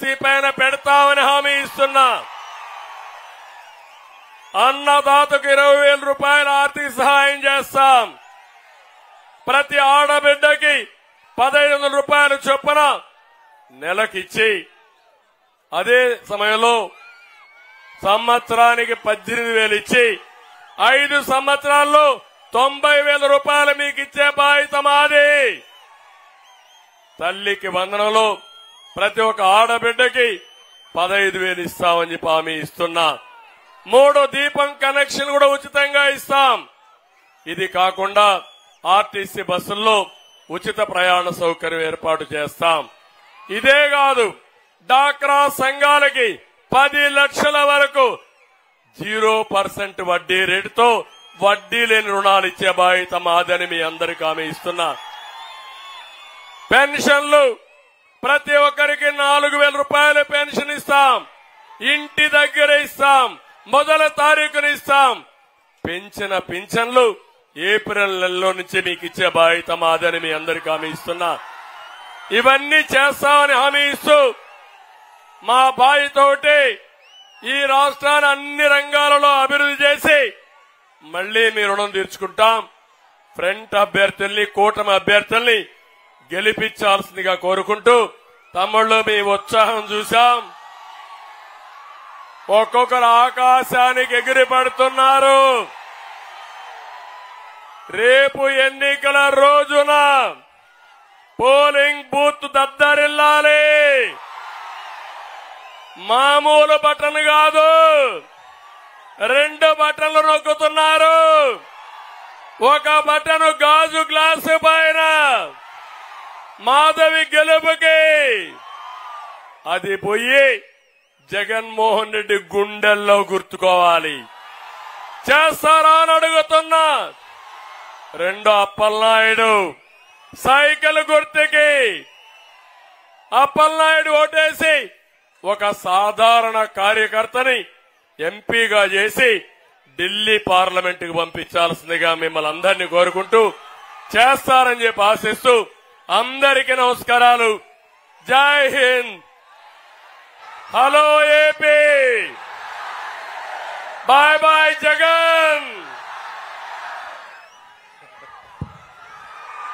Policy పైన పెడతామని హామీ ఇస్తున్నా. అన్నదాతకు 20,000 రూపాయల ఆర్థిక సహాయం చేస్తాం. ప్రతి ఆడబిడ్డకి 1,500 రూపాయలు చొప్పున నెలకిచ్చి అదే సమయంలో సంవత్సరానికి 18,000 ఇచ్చి 5 సంవత్సరాల్లో 90,000 రూపాయలు మీకు ఇచ్చే బాధ్యత మాది. తల్లికి వందనంలో ప్రతి ఒక్క ఆడబిడ్డకి 15,000 ఇస్తామని చెప్పి హామీ ఇస్తున్నా. 3 దీపం కనెక్షన్ కూడా ఉచితంగా ఇస్తాం. ఇది కాకుండా ఆర్టీసీ బస్సుల్లో ఉచిత ప్రయాణ సౌకర్యం ఏర్పాటు చేస్తాం. ఇదే కాదు, డాక్రా సంఘాలకి 10 లక్షల వరకు 0% వడ్డీ రేటుతో వడ్డీ లేని రుణాలు ఇచ్చే బాధ్యత మాదని మీ అందరికీ హామీ ఇస్తున్నా. పెన్షన్లు ప్రతి ఒక్కరికి 4,000 రూపాయల పెన్షన్ ఇస్తాం. ఇంటి దగ్గర ఇస్తాం. మొదటి తారీఖున ఇస్తాం. పెంచిన పింఛన్లు ఏప్రిల్ నెలలో నుంచి మీకు ఇచ్చే బాధ్యత మాదని మీ అందరికీ హామీ ఇస్తున్నా. ఇవన్నీ చేస్తామని హామీ ఇస్తూ మా బాధ్యత ఒకటి, ఈ రాష్ట్రాన్ని అన్ని రంగాలలో అభివృద్ధి చేసి మళ్లీ మీ రుణం తీర్చుకుంటాం. ఫ్రంట్ అభ్యర్థుల్ని, కూటమి అభ్యర్థుల్ని గెలిపించాల్సిందిగా కోరుకుంటూ, తమ్ముళ్ళు మీ ఉత్సాహం చూశాం. ఒక్కొక్కరు ఆకాశానికి ఎగిరి పడుతున్నారు. రేపు ఎన్నికల రోజున పోలింగ్ బూత్ దద్దరిల్లాలి. మామూలు బటన్ కాదు, 2 బటన్లు నొక్కుతున్నారు. ఒక బటన్ గాజు గ్లాసు పైన మాధవి గెలుపుకి, అది పోయి జగన్మోహన్ రెడ్డి గుండెల్లో గుర్తుకోవాలి. చేస్తారా అని అడుగుతున్నా. 2 అప్పలనాయుడు సైకిల్ గుర్తుకి అప్పలనాయుడు ఓటేసి ఒక సాధారణ కార్యకర్తని ఎంపీగా చేసి ఢిల్లీ పార్లమెంటుకు పంపించాల్సిందిగా మిమ్మల్ని అందరినీ కోరుకుంటూ, చేస్తారని చెప్పి ఆశిస్తూ అందరికీ నమస్కారాలు. జై హింద్. Hello AP. Bye bye Jagan.